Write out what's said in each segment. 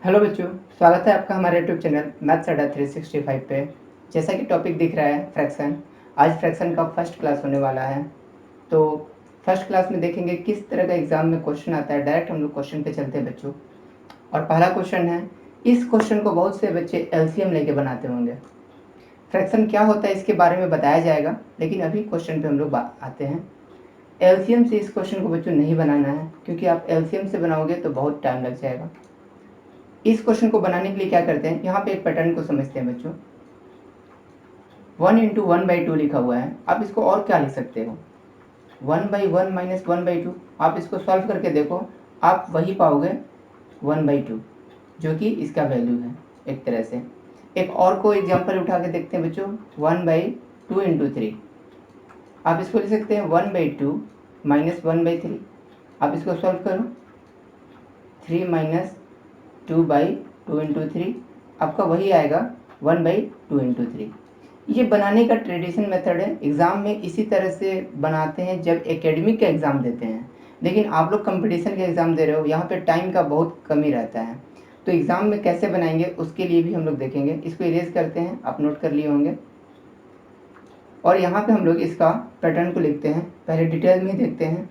Hello बच्चों, स्वागत है आपका हमारे यूट्यूब चैनल मैथ्स अड्डा 365 पे। जैसा कि टॉपिक दिख रहा है फ्रैक्शन। आज फ्रैक्शन का फर्स्ट क्लास होने वाला है। तो फर्स्ट क्लास में देखेंगे किस तरह का एग्जाम में क्वेश्चन आता है। डायरेक्ट हम लोग क्वेश्चन पे चलते हैं बच्चों। और पहला क्वेश्चन है, इस क्वेश्चन को बहुत से बच्चे एलसीएम लेके बनाते होंगे। फ्रैक्शन क्या होता है इसके बारे में बताया जाएगा, लेकिन अभी क्वेश्चन पे हम लोग आते हैं। एलसीएम से इस क्वेश्चन को बच्चों नहीं बनाना है, क्योंकि आप एलसीएम से बनाओगे तो बहुत टाइम लग जाएगा। इस क्वेश्चन को बनाने के लिए क्या करते हैं, यहाँ पे एक पैटर्न को समझते हैं बच्चों। 1 इंटू 1/2 लिखा हुआ है। आप इसको और क्या लिख सकते हो, 1/1 माइनस 1/2। आप इसको सॉल्व करके देखो, आप वही पाओगे 1/2, जो कि इसका वैल्यू है। एक तरह से एक और को एग्जाम्पल उठा के देखते हैं बच्चों, 1/2 इंटू 3। आप इसको लिख सकते हैं 1/2 माइनस 1/3। आप इसको सॉल्व करो, 3 माइनस 2/2 इंटू 3, आपका वही आएगा 1/2 इंटू 3। ये बनाने का ट्रेडिशन मेथड है। एग्ज़ाम में इसी तरह से बनाते हैं जब एकेडमिक का एग्ज़ाम देते हैं। लेकिन आप लोग कंपटीशन के एग्ज़ाम दे रहे हो, यहाँ पे टाइम का बहुत कमी रहता है। तो एग्ज़ाम में कैसे बनाएंगे उसके लिए भी हम लोग देखेंगे। इसको इरेज करते हैं, आप नोट कर लिए होंगे। और यहाँ पे हम लोग इसका पैटर्न को लिखते हैं। पहले डिटेल में ही देखते हैं।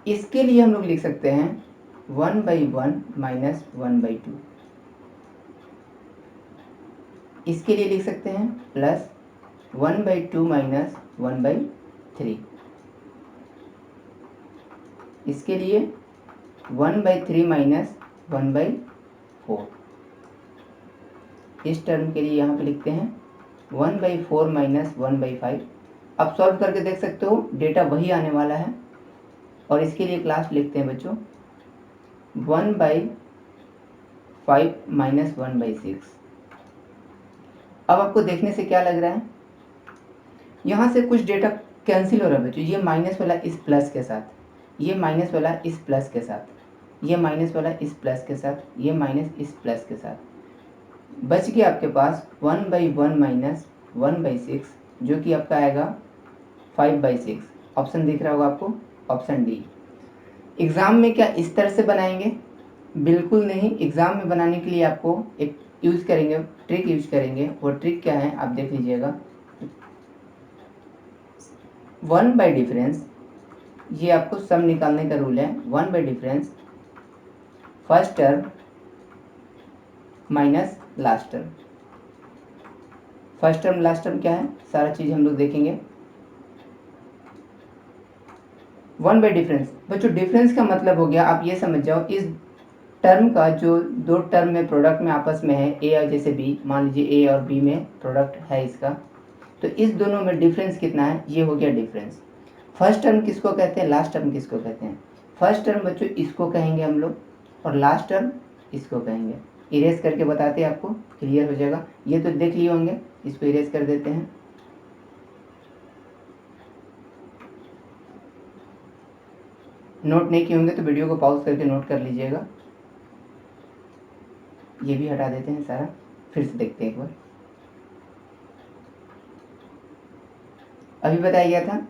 इसके लिए हम लोग लिख सकते हैं 1/1 माइनस 1/2। इसके लिए लिख सकते हैं प्लस 1/2 माइनस 1/3। इसके लिए 1/3 माइनस 1/4। इस टर्म के लिए यहाँ पे लिखते हैं 1/4 माइनस 1/5। अब सॉल्व करके देख सकते हो, डेटा वही आने वाला है। और इसके लिए क्लास लिखते हैं बच्चों 1/5 माइनस 1/6। अब आपको देखने से क्या लग रहा है, यहाँ से कुछ डेटा कैंसिल हो रहा है बच्चों। ये माइनस वाला इस प्लस के साथ, ये माइनस वाला इस प्लस के साथ, ये माइनस वाला इस प्लस के साथ, ये माइनस इस प्लस के साथ। बच गया आपके पास 1/1 माइनस 1/6, जो कि आपका आएगा 5/6। ऑप्शन दिख रहा होगा आपको, ऑप्शन डी। एग्ज़ाम में क्या इस तरह से बनाएंगे? बिल्कुल नहीं। एग्ज़ाम में बनाने के लिए आपको एक यूज़ करेंगे, ट्रिक यूज करेंगे। वो ट्रिक क्या है आप देख लीजिएगा। 1 बाई डिफरेंस, ये आपको सम निकालने का रूल है। 1 by difference first term minus last term. First term last term क्या है, सारा चीज़ हम लोग देखेंगे। 1 बाई डिफरेंस बच्चों, डिफरेंस का मतलब हो गया, आप ये समझ जाओ, इस टर्म का जो दो टर्म में प्रोडक्ट में आपस में है, ए और जैसे बी, मान लीजिए ए और बी में प्रोडक्ट है इसका, तो इस दोनों में डिफरेंस कितना है, ये हो गया डिफरेंस। फर्स्ट टर्म किसको कहते हैं, लास्ट टर्म किसको कहते हैं? फर्स्ट टर्म बच्चों इसको कहेंगे हम लोग, और लास्ट टर्म इसको कहेंगे। इरेज करके बताते हैं, आपको क्लियर हो जाएगा। ये तो देख लिए होंगे, इसको इरेज कर देते हैं। नोट नहीं किए होंगे तो वीडियो को पॉज करके नोट कर लीजिएगा। ये भी हटा देते हैं सारा, फिर से देखते हैं एक बार। अभी बताया गया था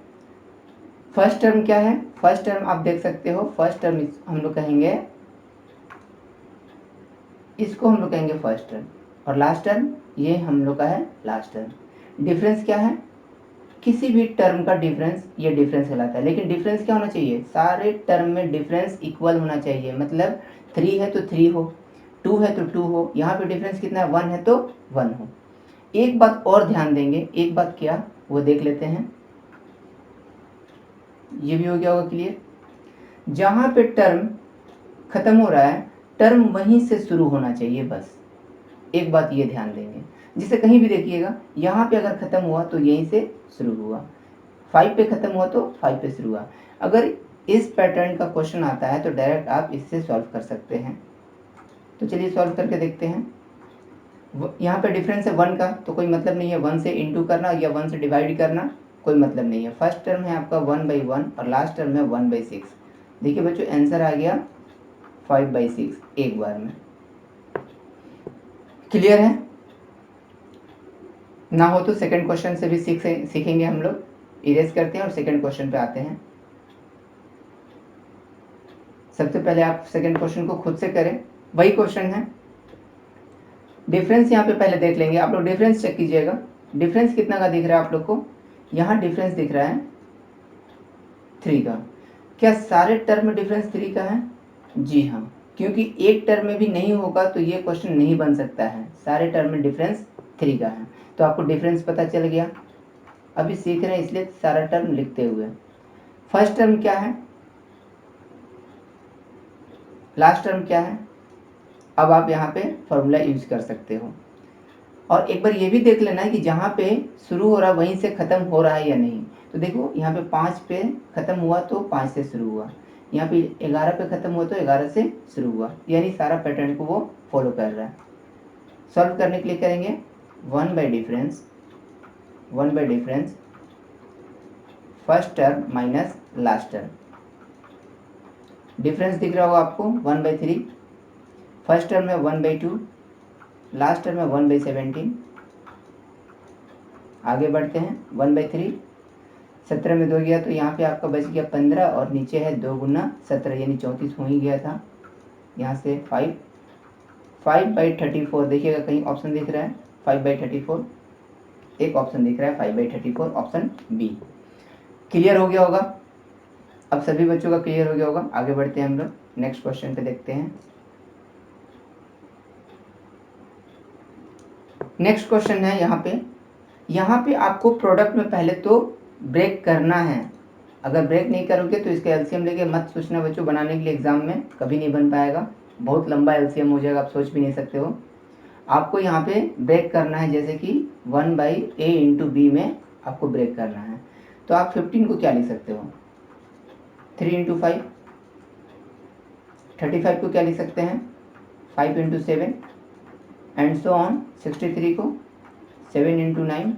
फर्स्ट टर्म क्या है। फर्स्ट टर्म आप देख सकते हो, फर्स्ट टर्म हम लोग कहेंगे, इसको हम लोग कहेंगे फर्स्ट टर्म, और लास्ट टर्म ये हम लोग का है लास्ट टर्म। डिफरेंस क्या है, किसी भी टर्म का डिफरेंस ये डिफरेंस कहलाता है। लेकिन डिफरेंस क्या होना चाहिए, सारे टर्म में डिफरेंस इक्वल होना चाहिए। मतलब 3 है तो 3 हो, 2 है तो 2 हो। यहाँ पे डिफरेंस कितना है, 1 है तो 1 हो। एक बात और ध्यान देंगे, एक बात क्या वो देख लेते हैं। ये भी हो गया होगा क्लियर। जहाँ पे टर्म खत्म हो रहा है, टर्म वहीं से शुरू होना चाहिए बस। एक बात ये ध्यान देंगे, जिसे कहीं भी देखिएगा, यहाँ पे अगर खत्म हुआ तो यहीं से शुरू हुआ, 5 पे खत्म हुआ तो 5 पे शुरू हुआ। अगर इस पैटर्न का क्वेश्चन आता है तो डायरेक्ट आप इससे सॉल्व कर सकते हैं। तो चलिए सॉल्व करके देखते हैं। यहाँ पे डिफरेंस है 1 का, तो कोई मतलब नहीं है 1 से इंटू करना या 1 से डिवाइड करना, कोई मतलब नहीं है। फर्स्ट टर्म है आपका 1/1 और लास्ट टर्म है 1/6। देखिए बच्चों, आंसर आ गया 5/6 एक बार में। क्लियर है ना? हो तो सेकंड क्वेश्चन से भी सीखेंगे हम लोग। इरेज करते हैं और सेकंड क्वेश्चन पे आते हैं। सबसे पहले आप सेकंड क्वेश्चन को खुद से करें, वही क्वेश्चन है। डिफरेंस यहाँ पे पहले देख लेंगे, आप लोग डिफरेंस चेक कीजिएगा। डिफरेंस कितना का दिख रहा है आप लोग को? यहाँ डिफरेंस दिख रहा है 3 का। क्या सारे टर्म में डिफरेंस 3 का है? जी हाँ, क्योंकि एक टर्म में भी नहीं होगा तो ये क्वेश्चन नहीं बन सकता है। सारे टर्म में डिफरेंस 3 का है, तो आपको डिफरेंस पता चल गया। अभी सीख रहे हैं इसलिए सारा टर्म लिखते हुए। फर्स्ट टर्म क्या है, लास्ट टर्म क्या है, अब आप यहाँ पे फॉर्मूला यूज कर सकते हो। और एक बार ये भी देख लेना है कि जहाँ पे शुरू हो रहा है वहीं से ख़त्म हो रहा है या नहीं। तो देखो यहाँ पे 5 पे ख़त्म हुआ तो 5 से शुरू हुआ, यहाँ पे 11 पे ख़त्म हुआ तो 11 से शुरू हुआ, यानी सारा पैटर्न को वो फॉलो कर रहा है। सॉल्व करने के लिए करेंगे 1 by difference first term minus last term. Difference दिख रहा होगा आपको 1/3, फर्स्ट टर्म में 1/2, लास्ट टर्म में 1/17। आगे बढ़ते हैं 1/3, 17 में 2 गया तो यहाँ पे आपका बच गया 15 और नीचे है 2 गुना 17 यानी 34 हो ही गया था। यहाँ से 5/34 देखिएगा कहीं ऑप्शन दिख रहा है 5/34, एक ऑप्शन दिख रहा है 5/34 ऑप्शन बी। क्लियर हो गया होगा, अब सभी बच्चों का क्लियर हो गया होगा। आगे बढ़ते हैं हम लोग नेक्स्ट क्वेश्चन पे देखते हैं। नेक्स्ट क्वेश्चन है यहाँ पे आपको प्रोडक्ट में पहले तो ब्रेक करना है। अगर ब्रेक नहीं करोगे तो इसका एलसीएम लेके मत सोचना बच्चों, बनाने के लिए एग्जाम में कभी नहीं बन पाएगा, बहुत लंबा एलसीएम हो जाएगा, आप सोच भी नहीं सकते हो। आपको यहाँ पे ब्रेक करना है, जैसे कि 1/a × b में आपको ब्रेक करना है। तो आप 15 को क्या लिख सकते हो, 3 × 5। 35 को क्या लिख सकते हैं, 5 × 7 एंड सो ऑन। 63 को 7 × 9,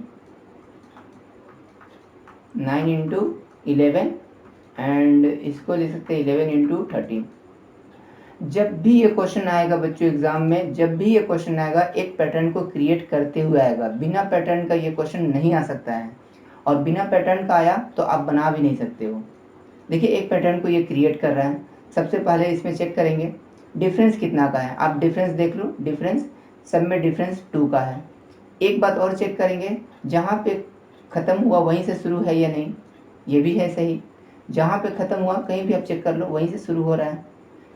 9 × 11 एंड इसको लिख सकते हैं 11 × 13। जब भी ये क्वेश्चन आएगा बच्चों एग्जाम में, जब भी ये क्वेश्चन आएगा एक पैटर्न को क्रिएट करते हुए आएगा, बिना पैटर्न का ये क्वेश्चन नहीं आ सकता है। और बिना पैटर्न का आया तो आप बना भी नहीं सकते हो। देखिए एक पैटर्न को ये क्रिएट कर रहा है, सबसे पहले इसमें चेक करेंगे डिफरेंस कितना का है। आप डिफरेंस देख लो, डिफरेंस सब में डिफरेंस 2 का है। एक बात और चेक करेंगे, जहाँ पे ख़त्म हुआ वहीं से शुरू है या नहीं, ये भी है सही। जहाँ पे ख़त्म हुआ कहीं भी आप चेक कर लो वहीं से शुरू हो रहा है।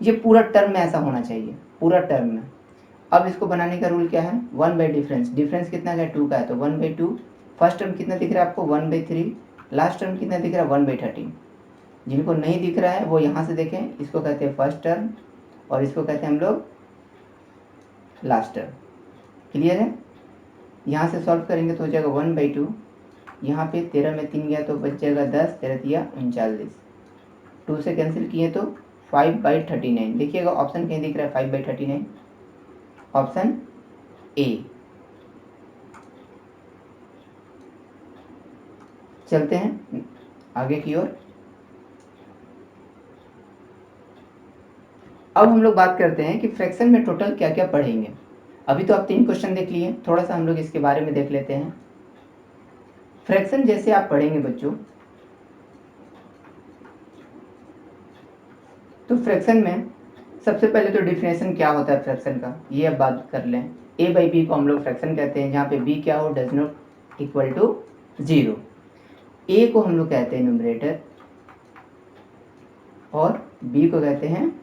ये पूरा टर्म में ऐसा होना चाहिए, पूरा टर्म में। अब इसको बनाने का रूल क्या है, 1 बाई डिफरेंस, डिफरेंस कितना का है 2 का है तो 1/2। फर्स्ट टर्म कितना दिख रहा है आपको 1/3, लास्ट टर्म कितना दिख रहा है 1/13। जिनको नहीं दिख रहा है वो यहाँ से देखें, इसको कहते हैं फर्स्ट टर्म और इसको कहते हैं हम लोग लास्ट टर्म। क्लियर है? यहाँ से सॉल्व करेंगे तो हो जाएगा 1/2, यहाँ पे 13 में 3 गया तो बच जाएगा 10, 13 × 39, 2 से कैंसिल किए तो 5/39। देखिएगा ऑप्शन कहीं दिख रहा है 5/39, ऑप्शन ए। चलते हैं आगे की ओर। अब हम लोग बात करते हैं कि फ्रैक्शन में टोटल क्या क्या पढ़ेंगे। अभी तो आप 3 क्वेश्चन देख लिए, थोड़ा सा हम लोग इसके बारे में देख लेते हैं। फ्रैक्शन जैसे आप पढ़ेंगे बच्चों, तो फ्रैक्शन में सबसे पहले तो डिफिनेशन क्या होता है फ्रैक्शन का, ये अब बात कर लें। a/b को हम लोग फ्रैक्शन कहते हैं, जहाँ पे b क्या हो, does not equal to 0। a को हम लोग कहते हैं न्यूमरेटर और b को कहते हैं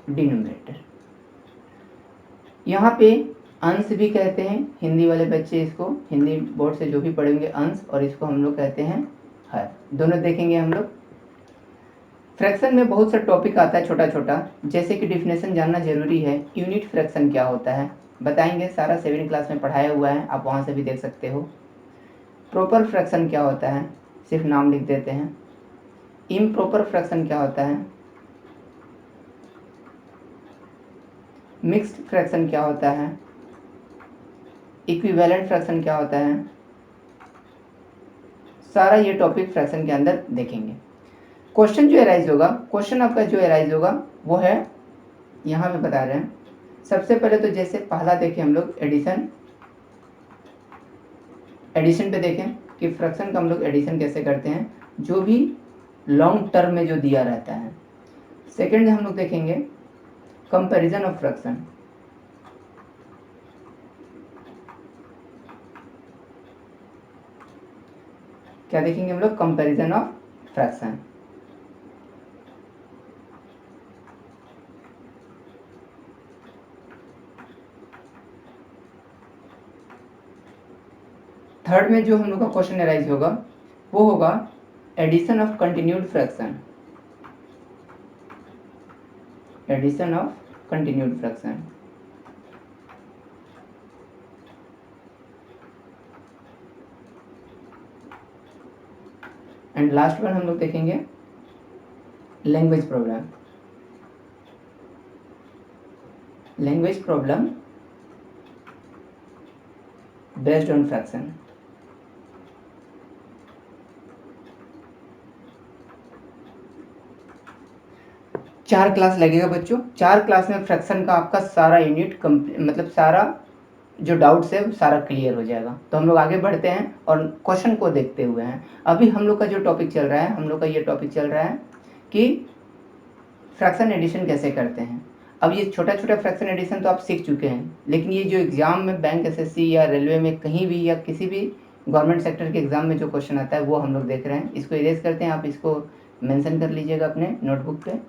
डिनोमिनेटर। यहाँ पे अंश भी कहते हैं, हिंदी वाले बच्चे इसको, हिंदी बोर्ड से जो भी पढ़ेंगे अंश, और इसको हम लोग कहते हैं हर, दोनों देखेंगे हम लोग। फ्रैक्शन में बहुत सा टॉपिक आता है छोटा छोटा, जैसे कि डिफिनेशन जानना जरूरी है। यूनिट फ्रैक्शन क्या होता है बताएंगे, सारा 7 क्लास में पढ़ाया हुआ है, आप वहाँ से भी देख सकते हो। प्रॉपर फ्रैक्शन क्या होता है, सिर्फ नाम लिख देते हैं। इम्प्रॉपर फ्रैक्शन क्या होता है, मिक्स्ड फ्रैक्शन क्या होता है, इक्विवेलेंट फ्रैक्शन क्या होता है, सारा ये टॉपिक फ्रैक्शन के अंदर देखेंगे। क्वेश्चन जो एराइज होगा, क्वेश्चन आपका जो एराइज होगा वो है, यहाँ पे बता रहे हैं। सबसे पहले तो जैसे पहला देखें हम लोग एडिशन, एडिशन पे देखें कि फ्रैक्शन का हम लोग एडिशन कैसे करते हैं, जो भी लॉन्ग टर्म में जो दिया रहता है। सेकंड हम लोग देखेंगे कंपैरिजन ऑफ फ्रैक्शन। क्या देखेंगे हम लोग? Comparison of fraction. थर्ड में जो हम लोग का क्वेश्चन अराइज होगा वो होगा addition of continued fraction. Addition of continued fraction. And last one हम लोग देखेंगे language problem. Language problem based on fraction. चार क्लास लगेगा बच्चों। चार क्लास में फ्रैक्शन का आपका सारा यूनिट मतलब सारा जो डाउट्स है सारा क्लियर हो जाएगा। तो हम लोग आगे बढ़ते हैं और क्वेश्चन को देखते हुए हैं। अभी हम लोग का जो टॉपिक चल रहा है, हम लोग का ये टॉपिक चल रहा है कि फ्रैक्शन एडिशन कैसे करते हैं। अब ये छोटा छोटा फ्रैक्शन एडिशन तो आप सीख चुके हैं, लेकिन ये जो एग्जाम में बैंक एसएससी या रेलवे में कहीं भी या किसी भी गवर्नमेंट सेक्टर के एग्जाम में जो क्वेश्चन आता है वो हम लोग देख रहे हैं। इसको इरेज करते हैं, आप इसको मेंशन कर लीजिएगा अपने नोटबुक पे।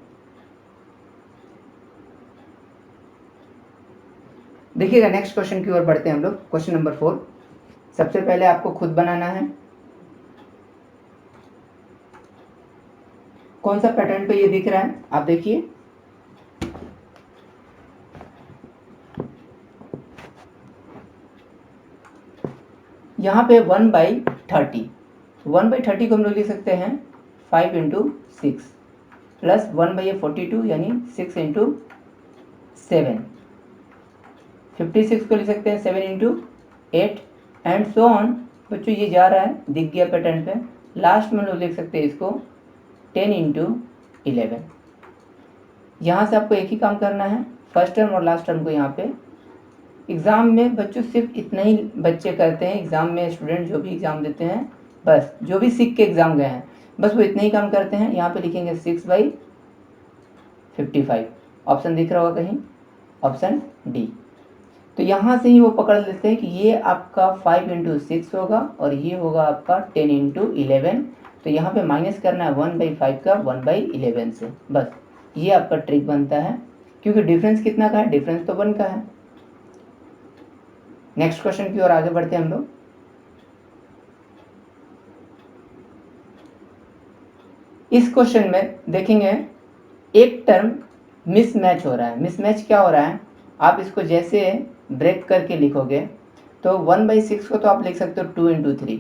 देखिएगा नेक्स्ट क्वेश्चन की ओर बढ़ते हैं हम लोग। Question number 4। सबसे पहले आपको खुद बनाना है। कौन सा पैटर्न पे ये दिख रहा है आप देखिए। यहाँ पे 1/30। 1/30 को हम लोग लिख सकते हैं 5 × 6 प्लस 1/42 यानी 6 × 7। 56 को लिख सकते हैं 7 × 8 एंड सो ऑन। बच्चों ये जा रहा है, दिख गया पैटर्न पे। लास्ट में लोग लिख सकते हैं इसको 10 × 11। यहाँ से आपको एक ही काम करना है, फर्स्ट टर्म और लास्ट टर्म को यहाँ पे। एग्ज़ाम में बच्चों सिर्फ इतना ही बच्चे करते हैं, एग्ज़ाम में स्टूडेंट जो भी एग्ज़ाम देते हैं, बस जो भी सीख के एग्ज़ाम गए हैं बस वो इतना ही काम करते हैं। यहाँ पे लिखेंगे 6/55। ऑप्शन दिख रहा होगा कहीं, ऑप्शन डी। तो यहाँ से ही वो पकड़ लेते हैं कि ये आपका 5 × 6 होगा और ये होगा आपका 10 × 11। तो यहाँ पे माइनस करना है 1/5 का 1/11 से, बस ये आपका ट्रिक बनता है। क्योंकि डिफरेंस कितना का है? डिफरेंस तो 1 का है। नेक्स्ट क्वेश्चन की ओर आगे बढ़ते हैं हम लोग। इस क्वेश्चन में देखेंगे एक टर्म मिसमैच हो रहा है। मिसमैच क्या हो रहा है? आप इसको जैसे ब्रेक करके लिखोगे तो 1/6 को तो आप लिख सकते हो 2 × 3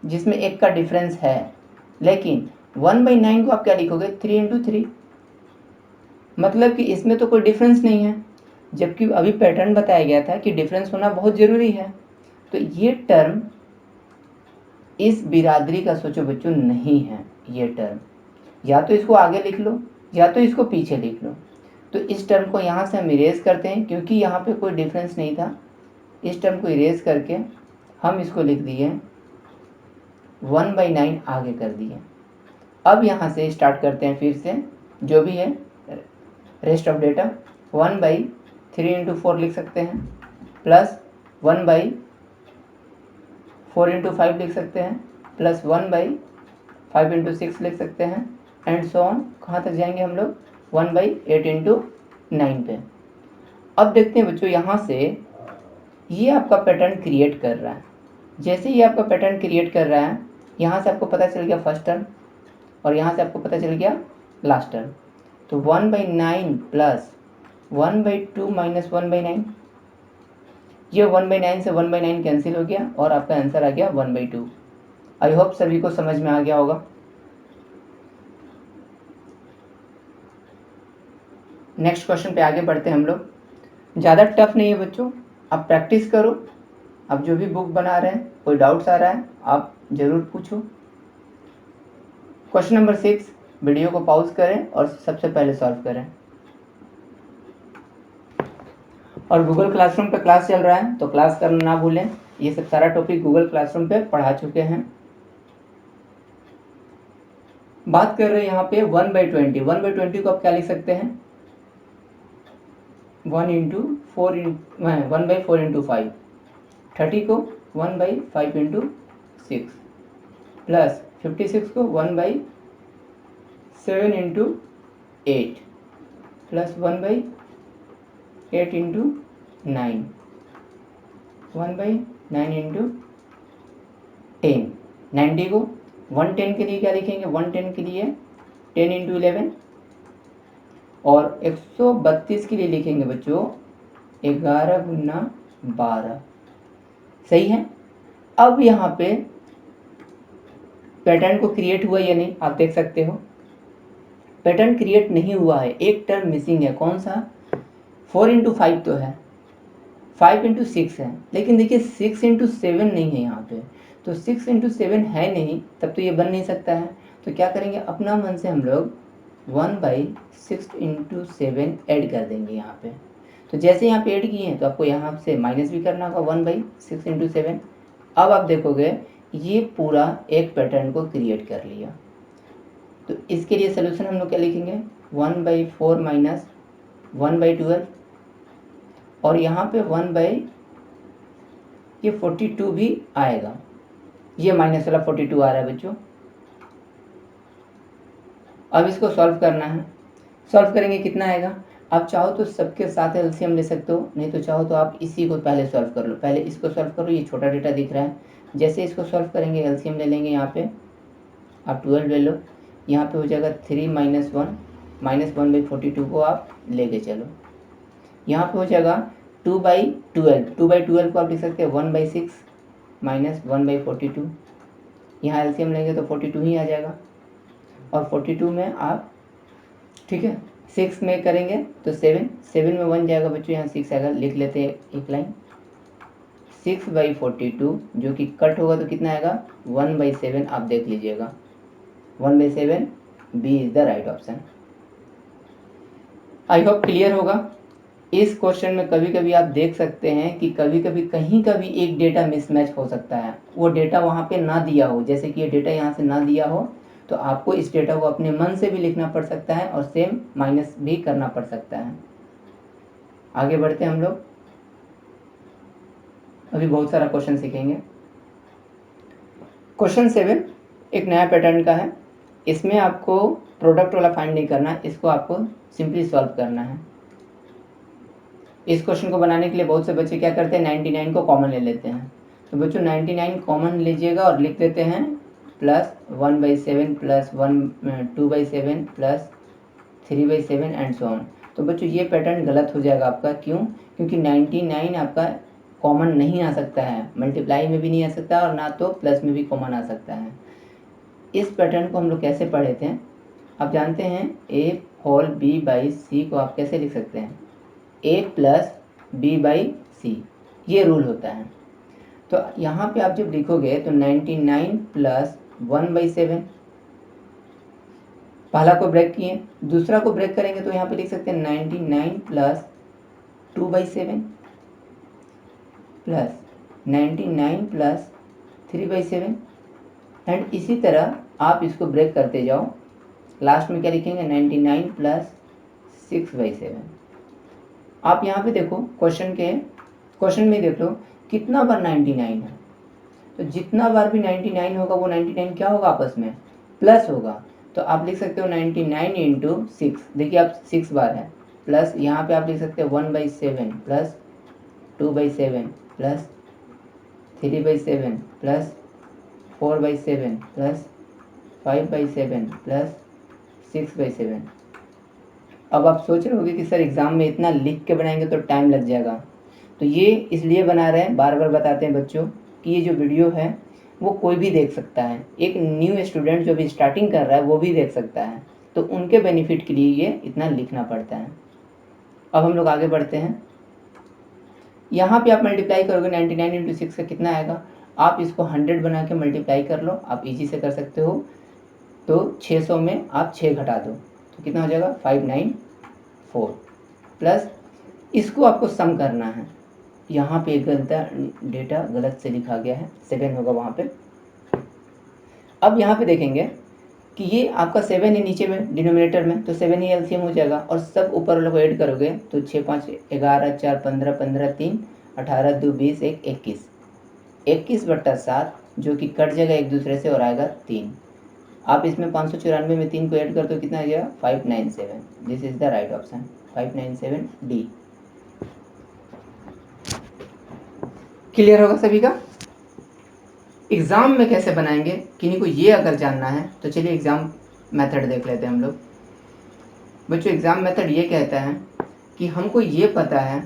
जिसमें एक का डिफरेंस है, लेकिन 1/9 को आप क्या लिखोगे? 3 × 3। मतलब कि इसमें तो कोई डिफरेंस नहीं है, जबकि अभी पैटर्न बताया गया था कि डिफरेंस होना बहुत ज़रूरी है। तो ये टर्म इस बिरादरी का सोचो बच्चों नहीं है। ये टर्म या तो इसको आगे लिख लो या तो इसको पीछे लिख लो। तो इस टर्म को यहाँ से हम इरेज करते हैं क्योंकि यहाँ पे कोई डिफरेंस नहीं था। इस टर्म को इरेज करके हम इसको लिख दिए 1/9 आगे कर दिए। अब यहाँ से स्टार्ट करते हैं फिर से जो भी है रेस्ट ऑफ डेटा। 1/3 × 4 लिख सकते हैं प्लस 1/4 × 5 लिख सकते हैं प्लस 1/5 × 6 लिख सकते हैं एंड सो ऑन। कहाँ तक जाएंगे हम लोग? 1/8 × 9 पे। अब देखते हैं बच्चों यहाँ से ये आपका पैटर्न क्रिएट कर रहा है। जैसे ही आपका पैटर्न क्रिएट कर रहा है यहाँ से आपको पता चल गया फर्स्ट टर्म और यहाँ से आपको पता चल गया लास्ट टर्म। तो 1/9 प्लस 1/2 माइनस 1/9, ये 1/9 से 1/9 कैंसिल हो गया और आपका आंसर आ गया 1/2। आई होप सभी को समझ में आ गया होगा। नेक्स्ट क्वेश्चन पे आगे बढ़ते हैं हम लोग। ज़्यादा टफ नहीं है बच्चों, आप प्रैक्टिस करो। आप जो भी बुक बना रहे हैं, कोई डाउट्स आ रहा है आप ज़रूर पूछो। क्वेश्चन नंबर 6, वीडियो को पॉज करें और सबसे पहले सॉल्व करें। और गूगल क्लासरूम पे क्लास चल रहा है तो क्लास करना ना भूलें। ये सब सारा टॉपिक गूगल क्लासरूम पे पढ़ा चुके हैं। बात कर रहे हैं यहाँ पे 1/20। 1/20 को आप क्या लिख सकते हैं? 1/4 × 5, 30 को 1/5 × 6 प्लस 56 को 1/7 × 8 प्लस 1/8 × 9, 1/9 × 10। 90 को 110 के लिए क्या लिखेंगे, 110 के लिए 10 × 11 और 132 के लिए लिखेंगे बच्चों 11 × 12। सही है। अब यहाँ पे पैटर्न को क्रिएट हुआ या नहीं आप देख सकते हो। पैटर्न क्रिएट नहीं हुआ है, एक टर्म मिसिंग है। कौन सा? 4 × 5 तो है, 5 × 6 है, लेकिन देखिए 6 × 7 नहीं है यहाँ पे। तो 6 × 7 है नहीं, तब तो ये बन नहीं सकता है। तो क्या करेंगे, अपना मन से हम लोग 1/6 × 7 ऐड कर देंगे यहाँ पे। तो जैसे यहाँ पे ऐड किए हैं तो आपको यहाँ से माइनस भी करना होगा 1/6 × 7। अब आप देखोगे ये पूरा एक पैटर्न को क्रिएट कर लिया। तो इसके लिए सोल्यूशन हम लोग क्या लिखेंगे, 1/4 माइनस 1/12 और यहाँ पे 1/42 भी आएगा। ये माइनस वाला 42 आ रहा है बच्चों। अब इसको सॉल्व करना है। सॉल्व करेंगे कितना आएगा, आप चाहो तो सबके साथ एलसीएम ले सकते हो, नहीं तो चाहो तो आप इसी को पहले सॉल्व कर लो। पहले इसको सॉल्व करो, ये छोटा डेटा दिख रहा है। जैसे इसको सॉल्व करेंगे एलसीएम ले लेंगे, यहाँ पे आप 12 ले लो, यहाँ पे हो जाएगा 3 - 1 -1/42 को आप लेके चलो। यहाँ पे हो जाएगा 2/12, 2/12 को आप लिख सकते हैं 1/6 -1/42। यहाँ एलसीएम लेंगे तो 42 ही आ जाएगा और 42 में आप, ठीक है, 6 में करेंगे तो 7 में 1 जाएगा बच्चों, यहाँ 6 आएगा। लिख लेते हैं एक लाइन, 6/42 जो कि कट होगा तो कितना आएगा 1/7। आप देख लीजिएगा 1/7, B is the right option. I hope clear होगा। इस क्वेश्चन में कभी कभी आप देख सकते हैं कि कभी कभी कहीं का भी एक डेटा मिसमैच हो सकता है, वो डेटा वहाँ पे ना दिया हो। जैसे कि ये डेटा यहाँ से ना दिया हो तो आपको इस डेटा को अपने मन से भी लिखना पड़ सकता है और सेम माइनस भी करना पड़ सकता है। आगे बढ़ते हैं हम लोग, अभी बहुत सारा क्वेश्चन सीखेंगे। क्वेश्चन 7 एक नया पैटर्न का है। इसमें आपको प्रोडक्ट वाला फाइंड नहीं करना है, इसको आपको सिंपली सॉल्व करना है। इस क्वेश्चन को बनाने के लिए बहुत से बच्चे क्या करते हैं, 99 को कॉमन ले लेते हैं। तो बच्चों 99 कॉमन लीजिएगा और लिख देते हैं plus 1/7 plus 2/7 plus 3/7 and so on. तो बच्चों ये पैटर्न गलत हो जाएगा आपका। क्यों? क्योंकि 99 आपका कॉमन नहीं आ सकता है, मल्टीप्लाई में भी नहीं आ सकता और ना तो प्लस में भी कॉमन आ सकता है। इस पैटर्न को हम लोग कैसे पढ़े थे आप जानते हैं, a होल b/c को आप कैसे लिख सकते हैं, a प्लस b/c, ये रूल होता है। तो यहाँ पे आप जब लिखोगे तो 99 प्लस 1/7, पहला को ब्रेक किए, दूसरा को ब्रेक करेंगे तो यहाँ पे लिख सकते हैं 99 प्लस 2/7 प्लस 99 प्लस 3/7 एंड इसी तरह आप इसको ब्रेक करते जाओ। लास्ट में क्या लिखेंगे, 99 प्लस 6/7। आप यहाँ पे देखो क्वेश्चन में देख लो कितना बार 99 है, तो जितना बार भी 99 होगा वो 99 क्या होगा, आपस में प्लस होगा। तो आप लिख सकते हो 99 × 6, देखिए आप 6 बार है, प्लस यहाँ पे आप लिख सकते हो 1/7 plus 2/7 plus 3/7 plus 4/7 plus 5/7 plus 6/7। अब आप सोच रहे होगे कि सर एग्ज़ाम में इतना लिख के बनाएंगे तो टाइम लग जाएगा। तो ये इसलिए बना रहे हैं, बार बार बताते हैं बच्चों कि ये जो वीडियो है वो कोई भी देख सकता है। एक न्यू स्टूडेंट जो भी स्टार्टिंग कर रहा है वो भी देख सकता है, तो उनके बेनिफिट के लिए ये इतना लिखना पड़ता है। अब हम लोग आगे बढ़ते हैं। यहाँ पे आप मल्टीप्लाई करोगे 99 × 6 का कितना आएगा, आप इसको 100 बना के मल्टीप्लाई कर लो, आप इजी से कर सकते हो। तो 600 में आप 6 घटा दो तो कितना हो जाएगा 594 प्लस इसको आपको सम करना है। यहाँ पे डेटा गलत से लिखा गया है, 7 होगा वहाँ पे। अब यहाँ पे देखेंगे कि ये आपका 7 है नीचे में डिनोमिनेटर में, तो 7 ही एलसीएम हो जाएगा और सब ऊपर वाले को ऐड करोगे तो 6 5 11 4 15 15 3 18 2 20 1 21 21/7 जो कि कट जाएगा एक दूसरे से और आएगा 3। आप इसमें 594 में 3 को ऐड कर दो कितना आ जाएगा 597। This is the right option 597 D. Clear होगा सभी का। एग्जाम में कैसे बनाएंगे किन्हीं को ये अगर जानना है तो चलिए एग्जाम मेथड देख लेते हैं हम लोग। बच्चों एग्जाम मेथड ये कहता है कि हमको ये पता है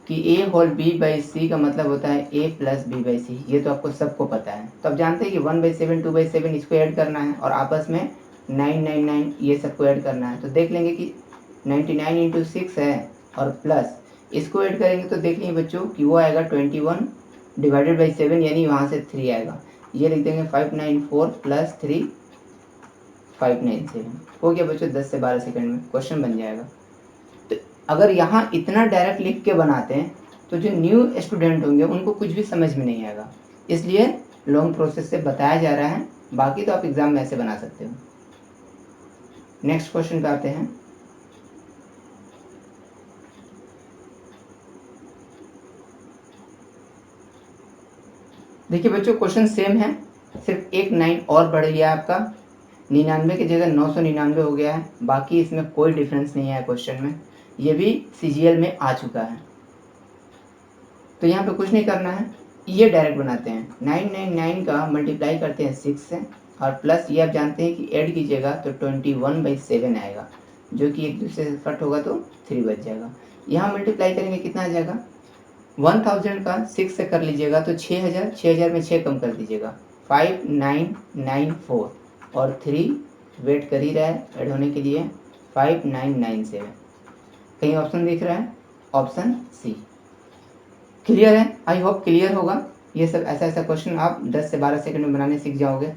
कि a होल b बाई सी का मतलब होता है a प्लस बी बाई सी, ये तो आपको सबको पता है। तो अब जानते हैं कि 1/7 2/7 इसको ऐड करना है और आपस में 999 ये सबको ऐड करना है। तो देख लेंगे कि 99 इंटू 6 है और प्लस इसको ऐड करेंगे तो देख लेंगे बच्चों कि वो आएगा 21 डिवाइडेड बाई 7 यानी वहाँ से 3 आएगा। ये लिख देंगे 594 प्लस 3 597। हो गया बच्चों 10 से 12 सेकंड में क्वेश्चन बन जाएगा। तो अगर यहाँ इतना डायरेक्ट लिख के बनाते हैं तो जो न्यू स्टूडेंट होंगे उनको कुछ भी समझ में नहीं आएगा, इसलिए लॉन्ग प्रोसेस से बताया जा रहा है। बाकी तो आप एग्जाम में ऐसे बना सकते हो। नेक्स्ट क्वेश्चन पे आते हैं। देखिए बच्चों क्वेश्चन सेम है, सिर्फ एक 9 और बढ़ गया आपका, 99 की जगह 999 हो गया है। बाकी इसमें कोई डिफरेंस नहीं है क्वेश्चन में, ये भी सीजीएल में आ चुका है। तो यहाँ पे कुछ नहीं करना है, ये डायरेक्ट बनाते हैं। 999 का मल्टीप्लाई करते हैं 6 से और प्लस ये आप जानते हैं कि ऐड कीजिएगा तो 21/7 आएगा, जो कि एक दूसरे से कट होगा तो 3 बच जाएगा। यहाँ मल्टीप्लाई करेंगे कितना आ जाएगा 1000 का 6 से कर लीजिएगा तो 6000, 6000 में 6 कम कर दीजिएगा 5994 और 3 वेट कर ही रहा है ऐड होने के लिए 5997। कहीं ऑप्शन दिख रहा है? Option C. क्लियर है? आई होप क्लियर होगा। ये सब ऐसा ऐसा क्वेश्चन आप 10 से 12 सेकंड में बनाने सीख जाओगे।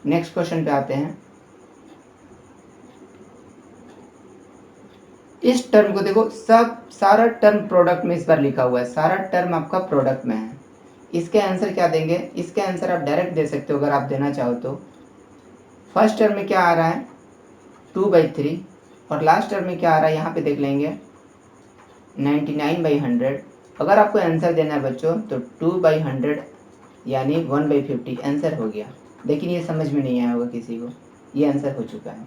नेक्स्ट क्वेश्चन पे आते हैं। इस टर्म को देखो, सब सारा टर्म प्रोडक्ट में इस बार लिखा हुआ है, सारा टर्म आपका प्रोडक्ट में है। इसके आंसर क्या देंगे? इसके आंसर आप डायरेक्ट दे सकते हो अगर आप देना चाहो तो। फर्स्ट टर्म में क्या आ रहा है 2/3 और लास्ट टर्म में क्या आ रहा है यहाँ पे देख लेंगे 99/100। अगर आपको आंसर देना है बच्चों तो 2/100 यानी 1/50 आंसर हो गया। लेकिन ये समझ में नहीं आया होगा किसी को, ये आंसर हो चुका है।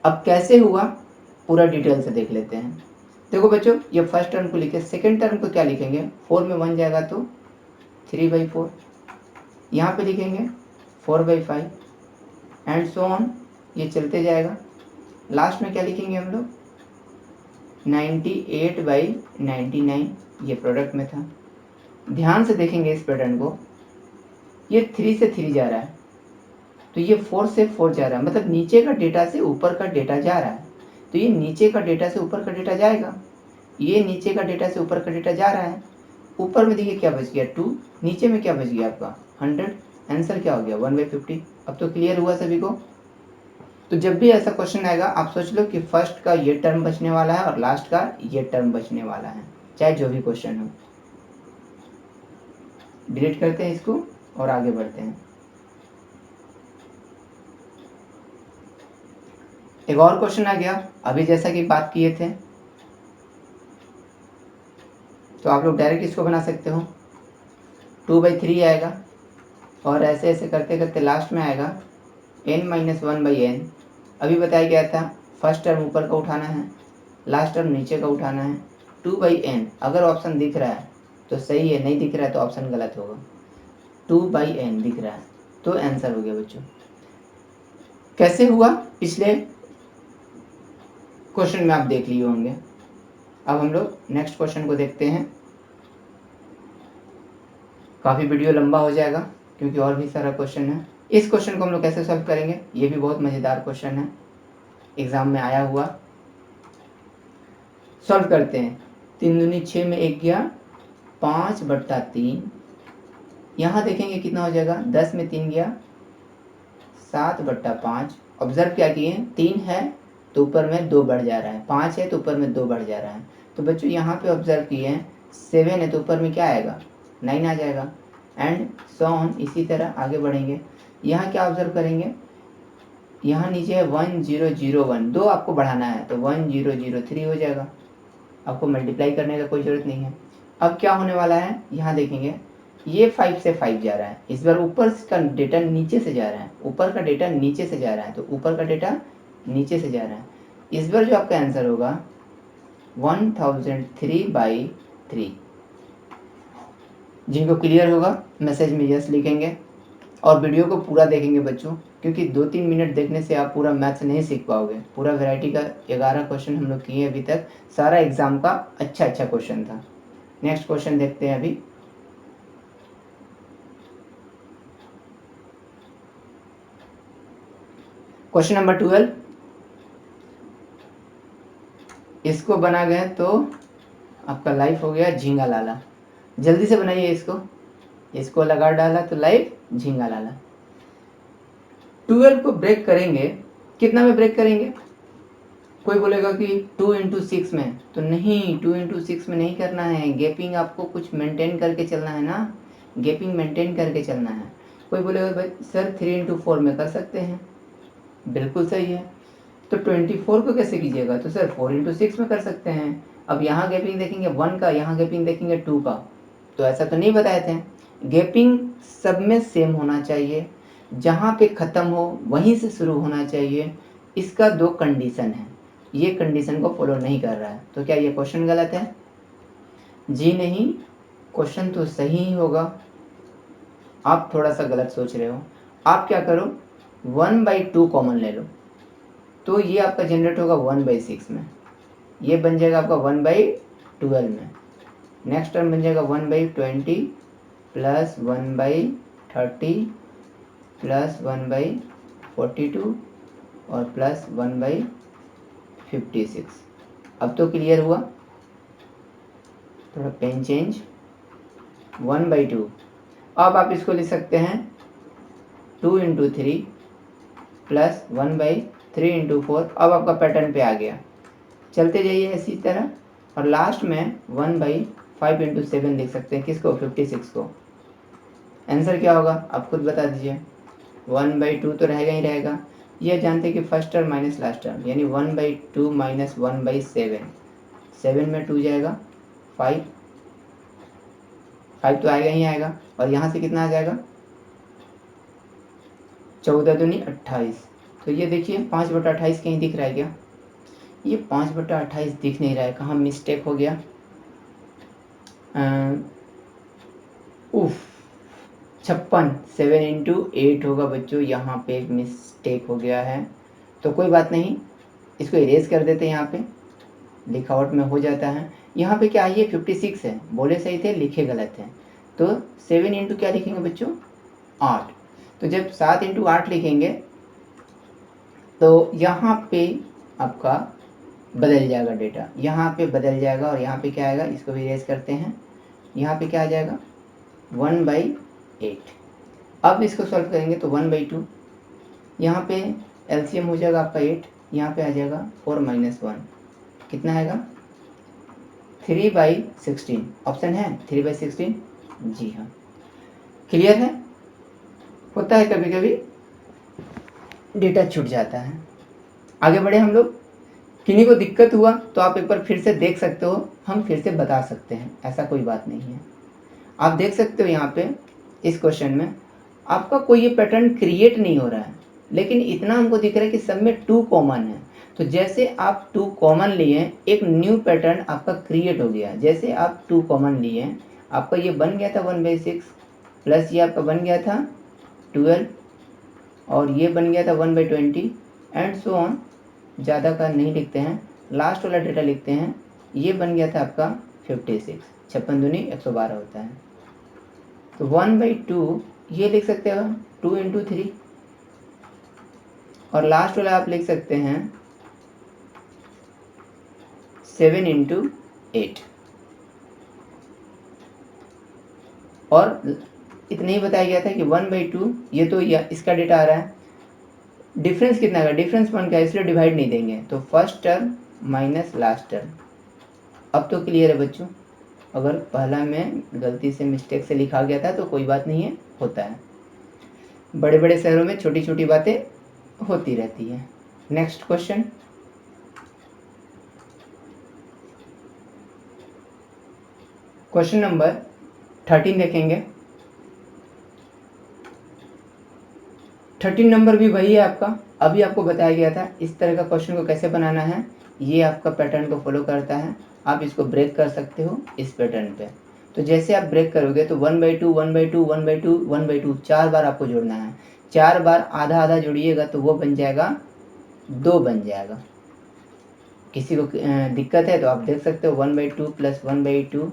अब कैसे हुआ पूरा डिटेल से देख लेते हैं। देखो बच्चों ये फर्स्ट टर्म को लिखे, सेकेंड टर्म को क्या लिखेंगे 4 में 1 जाएगा तो 3/4, यहाँ पे लिखेंगे 4/5 एंड सो ऑन, ये चलते जाएगा। लास्ट में क्या लिखेंगे हम लोग 98/99, ये प्रोडक्ट में था। ध्यान से देखेंगे इस पैटर्न को, ये 3 से 3 जा रहा है तो ये 4 से 4 जा रहा है, मतलब नीचे का डेटा से ऊपर का डेटा जा रहा है। तो ये नीचे का डेटा से ऊपर का डेटा जाएगा, ये नीचे का डेटा से ऊपर का डेटा जा रहा है। ऊपर में देखिए क्या बच गया 2, नीचे में क्या बच गया आपका 100। आंसर क्या हो गया 1/50। अब तो क्लियर हुआ सभी को। तो जब भी ऐसा क्वेश्चन आएगा आप सोच लो कि फर्स्ट का ये टर्म बचने वाला है और लास्ट का ये टर्म बचने वाला है, चाहे जो भी क्वेश्चन हो। डिलीट करते हैं इसको और आगे बढ़ते हैं। एक और क्वेश्चन आ गया, अभी जैसा कि बात किए थे तो आप लोग डायरेक्ट इसको बना सकते हो। 2/3 आएगा और ऐसे ऐसे करते करते लास्ट में आएगा n-1/n। अभी बताया गया था फर्स्ट टर्म ऊपर का उठाना है, लास्ट टर्म नीचे का उठाना है। 2/n अगर ऑप्शन दिख रहा है तो सही है, नहीं दिख रहा है तो ऑप्शन गलत होगा। 2/n दिख रहा है तो आंसर हो गया बच्चों। कैसे हुआ पिछले क्वेश्चन में आप देख लिए होंगे। अब हम लोग नेक्स्ट क्वेश्चन को देखते हैं। काफ़ी वीडियो लंबा हो जाएगा क्योंकि और भी सारा क्वेश्चन है। इस क्वेश्चन को हम लोग कैसे सॉल्व करेंगे, ये भी बहुत मज़ेदार क्वेश्चन है, एग्जाम में आया हुआ। सॉल्व करते हैं। 3 दूनी 6 में 1 गया 5/3। यहाँ देखेंगे कितना हो जाएगा 10 में 3 गया 7/5। ऑब्जर्व क्या किए 3 है तो ऊपर में 2 बढ़ जा रहा है, 5 है तो ऊपर में 2 बढ़ जा रहा है। तो बच्चों यहाँ पे ऑब्जर्व किए 7 है तो ऊपर में क्या आएगा 9 आ जाएगा एंड सो ऑन। इसी तरह आगे बढ़ेंगे यहाँ क्या ऑब्जर्व करेंगे, यहाँ नीचे है 1001, 2 आपको बढ़ाना है तो 1003 हो जाएगा, आपको मल्टीप्लाई करने का कोई ज़रूरत नहीं है। अब क्या होने वाला है, यहाँ देखेंगे ये 5 से 5 जा रहा है, इस बार ऊपर का डेटा नीचे से जा रहा है, ऊपर का डेटा नीचे से जा रहा है, तो ऊपर का डेटा नीचे से जा रहा है। इस बार जो आपका आंसर होगा 1003/3। जिनको क्लियर होगा मैसेज में यस लिखेंगे और वीडियो को पूरा देखेंगे बच्चों, क्योंकि 2-3 मिनट देखने से आप पूरा मैथ्स नहीं सीख पाओगे। पूरा वैरायटी का 11 क्वेश्चन हम लोग किए अभी तक, सारा एग्जाम का अच्छा क्वेश्चन था। नेक्स्ट क्वेश्चन देखते हैं अभी। क्वेश्चन नंबर 12, इसको बना गए तो आपका लाइफ हो गया झींगा लाला। जल्दी से बनाइए इसको लगा डाला तो लाइफ झींगा लाला। 12 को ब्रेक करेंगे, कितना में ब्रेक करेंगे? कोई बोलेगा कि 2 इंटू 6 में, तो नहीं, 2 इंटू 6 में नहीं करना है, गैपिंग आपको कुछ मेंटेन करके चलना है ना, गैपिंग मेंटेन करके चलना है। कोई बोलेगा भाई सर 3 इंटू 4 में कर सकते हैं, बिल्कुल सही है। तो 24 को कैसे कीजिएगा? तो सर 4 इंटू 6 में कर सकते हैं। अब यहाँ गैपिंग देखेंगे 1 का, यहाँ गैपिंग देखेंगे 2 का, तो ऐसा तो नहीं बताए थे। गैपिंग सब में सेम होना चाहिए, जहाँ पे ख़त्म हो वहीं से शुरू होना चाहिए। इसका 2 कंडीशन है, ये कंडीशन को फॉलो नहीं कर रहा है, तो क्या ये क्वेश्चन गलत है? जी नहीं, क्वेश्चन तो सही ही होगा। आप थोड़ा सा गलत सोच रहे हो। आप क्या करो, 1/2 कॉमन ले लो, तो ये आपका जनरेट होगा 1/6 में, ये बन जाएगा आपका 1/12 में। नेक्स्ट टर्म बन जाएगा 1/20 प्लस 1/30 प्लस 1/42 और प्लस 1/56। अब तो क्लियर हुआ? थोड़ा पेन चेंज, 1/2। अब आप इसको लिख सकते हैं 2 इंटू 3 प्लस 1/3 इंटू 4। अब आपका पैटर्न पे आ गया, चलते जाइए इसी तरह, और लास्ट में 1/5 इंटू 7 लिख सकते हैं। किसको? 56 को। आंसर क्या होगा आप खुद बता दीजिए। 1/2 तो रहेगा ही रहेगा, ये जानते हैं कि first term minus last term, यानी 1/2 माइनस 1/7, 7 में 2 जाएगा 5 तो आएगा ही आएगा, और यहाँ से कितना आ जाएगा 14 दूनी 28। तो ये देखिए 5/28 कहीं दिख रहा है क्या? ये 5/28 दिख नहीं रहा है, कहाँ मिस्टेक हो गया? उफ 56, 7 इंटू 8 होगा बच्चों, यहाँ पे एक मिस्टेक हो गया है, तो कोई बात नहीं, इसको इरेज कर देते हैं। यहाँ पे लिखावट में हो जाता है। यहाँ पे क्या है, ये 56 है, बोले सही थे लिखे गलत हैं। तो 7 इंटू क्या लिखेंगे बच्चों? 8। तो जब 7 इंटू 8 लिखेंगे तो यहाँ पे आपका बदल जाएगा डेटा, यहाँ पे बदल जाएगा, और यहाँ पे क्या आएगा, इसको भी इरेज करते हैं। यहाँ पे क्या आ जाएगा 1/8। अब इसको सॉल्व करेंगे तो 1/2, यहाँ पे एलसीएम हो जाएगा आपका 8, यहाँ पे आ जाएगा 4 - 1, कितना आएगा 3/16। ऑप्शन है 3/16, जी हाँ। क्लियर है? होता है कभी कभी डेटा छूट जाता है। आगे बढ़े हम लोग। किन्हीं को दिक्कत हुआ तो आप एक बार फिर से देख सकते हो, हम फिर से बता सकते हैं, ऐसा कोई बात नहीं है। आप देख सकते हो यहाँ पे इस क्वेश्चन में आपका कोई ये पैटर्न क्रिएट नहीं हो रहा है, लेकिन इतना हमको दिख रहा है कि सब में 2 कॉमन है। तो जैसे आप 2 कॉमन लिए, एक न्यू पैटर्न आपका क्रिएट हो गया। जैसे आप 2 कॉमन लिए, आपका ये बन गया था 1/6, प्लस ये आपका बन गया था 12, और ये बन गया था 1/20 एंड सो ऑन। ज़्यादा का नहीं लिखते हैं, लास्ट वाला डेटा लिखते हैं। ये बन गया था आपका 56, 56 दूनी 112 होता है। तो 1/2 ये लिख सकते हो 2 इंटू 3, और लास्ट वाला आप लिख सकते हैं 7 इंटू 8। और इतना ही बताया गया था कि 1/2 ये तो इसका डेटा आ रहा है, डिफरेंस कितना का, डिफरेंस 1 का, इसलिए डिवाइड नहीं देंगे, तो first term minus last term. अब तो क्लियर है बच्चों? अगर पहला में गलती से मिस्टेक से लिखा गया था तो कोई बात नहीं है, होता है। बड़े बड़े शहरों में छोटी छोटी बातें होती रहती हैं। नेक्स्ट क्वेश्चन, क्वेश्चन नंबर 13 देखेंगे। 13 नंबर भी वही है आपका, अभी आपको बताया गया था इस तरह का क्वेश्चन को कैसे बनाना है। ये आपका पैटर्न को फॉलो करता है, आप इसको ब्रेक कर सकते हो इस पैटर्न पे। तो जैसे आप ब्रेक करोगे तो 1/2 1/2 1/2 1/2 4 बार आपको जोड़ना है। 4 बार आधा आधा जोड़िएगा तो वो बन जाएगा 2 बन जाएगा। किसी को दिक्कत है तो आप देख सकते हो 1/2 प्लस 1/2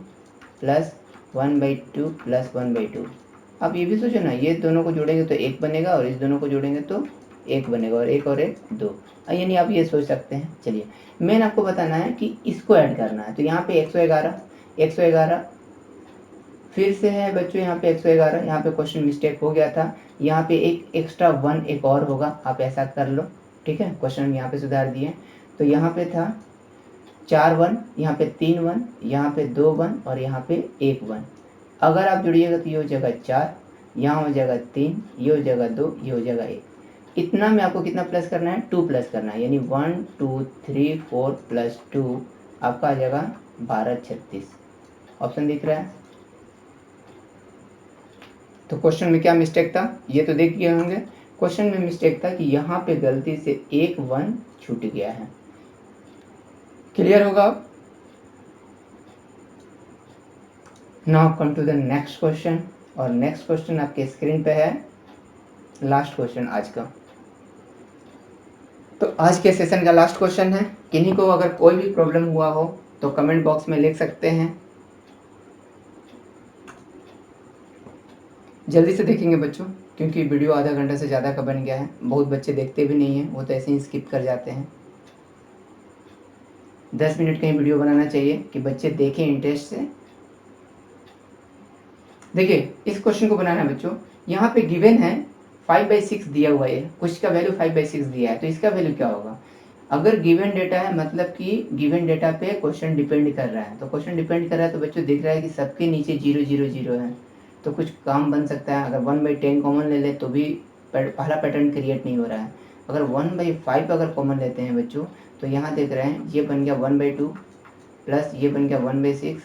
प्लस 1/2 प्लस 1/2। आप ये भी सोचो ना, ये दोनों को जोड़ेंगे तो 1 बनेगा और इस दोनों को जोड़ेंगे तो 1 बनेगा और 1 और 1 2। यानी आप ये सोच सकते हैं। चलिए मेन आपको बताना है कि इसको ऐड करना है। तो यहाँ पे 111 फिर से है बच्चों, यहाँ पे 111, यहाँ पे क्वेश्चन मिस्टेक हो गया था, यहाँ पे एक एक्स्ट्रा 1 एक और होगा, आप ऐसा कर लो। ठीक है, क्वेश्चन यहाँ पे सुधार दिए। तो यहाँ पे था 4 1, यहाँ पे 3 1, यहाँ पे 2 1 और यहाँ पे 1 1। अगर आप जुड़िएगा तो ये हो जाएगा 4, यहाँ हो जाएगा 3, ये हो जाएगा 2, ये हो जाएगा 1। इतना में आपको कितना प्लस करना है, 2 प्लस करना है, यानी 1 2 3 4 प्लस 2 आपका आ जाएगा 12 36। ऑप्शन दिख रहा है। तो क्वेश्चन में क्या मिस्टेक था ये तो देख गए होंगे। क्वेश्चन में मिस्टेक था कि यहाँ पे गलती से 1 1 छूट गया है। क्लियर होगा। Now come to the next question, और नेक्स्ट क्वेश्चन आपके स्क्रीन पे है, लास्ट क्वेश्चन आज का। तो आज के सेशन का लास्ट क्वेश्चन है। किन्हीं को अगर कोई भी प्रॉब्लम हुआ हो तो कमेंट बॉक्स में लिख सकते हैं। जल्दी से देखेंगे बच्चों, क्योंकि वीडियो आधा घंटा से ज़्यादा का बन गया है। बहुत बच्चे देखते भी नहीं हैं, वो तो ऐसे ही स्किप कर जाते हैं। 10 मिनट का ही वीडियो बनाना चाहिए कि बच्चे देखें इंटरेस्ट से। देखिए इस क्वेश्चन को बनाना है बच्चों, यहाँ पे गिवन है 5/6 दिया हुआ है, कुछ का वैल्यू 5/6 दिया है, तो इसका वैल्यू क्या होगा। अगर गिवन डेटा है मतलब कि गिवन डेटा पे क्वेश्चन डिपेंड कर रहा है, तो क्वेश्चन डिपेंड कर रहा है तो बच्चों दिख रहा है कि सबके नीचे 0 0 0 है, तो कुछ काम बन सकता है। अगर 1/10 कॉमन ले ले तो भी पहला पैटर्न क्रिएट नहीं हो रहा है। अगर 1/5 अगर कॉमन लेते हैं बच्चों तो यहाँ देख रहे हैं ये बन गया 1/2 प्लस ये बन गया 1/6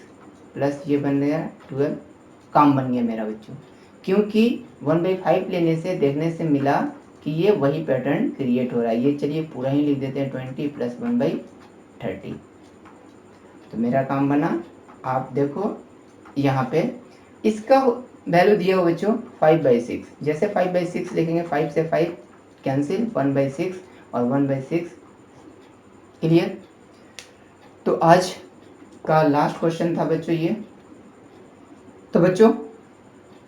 प्लस ये बन गया 12। काम बन गया मेरा बच्चों, क्योंकि 1/5 लेने से देखने से मिला कि ये वही पैटर्न क्रिएट हो रहा है। ये चलिए पूरा ही लिख देते हैं 20 प्लस 1/30। तो मेरा काम बना, आप देखो यहाँ पे इसका वैल्यू दिया हो बच्चों 5/6। जैसे 5/6 लिखेंगे, 5 से 5 कैंसिल, 1/6 और 1/6। क्लियर। तो आज का लास्ट क्वेश्चन था बच्चों ये। तो बच्चों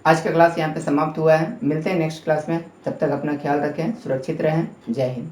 आज का क्लास यहाँ पे समाप्त हुआ है। मिलते हैं नेक्स्ट क्लास में, तब तक अपना ख्याल रखें, सुरक्षित रहें। जय हिंद।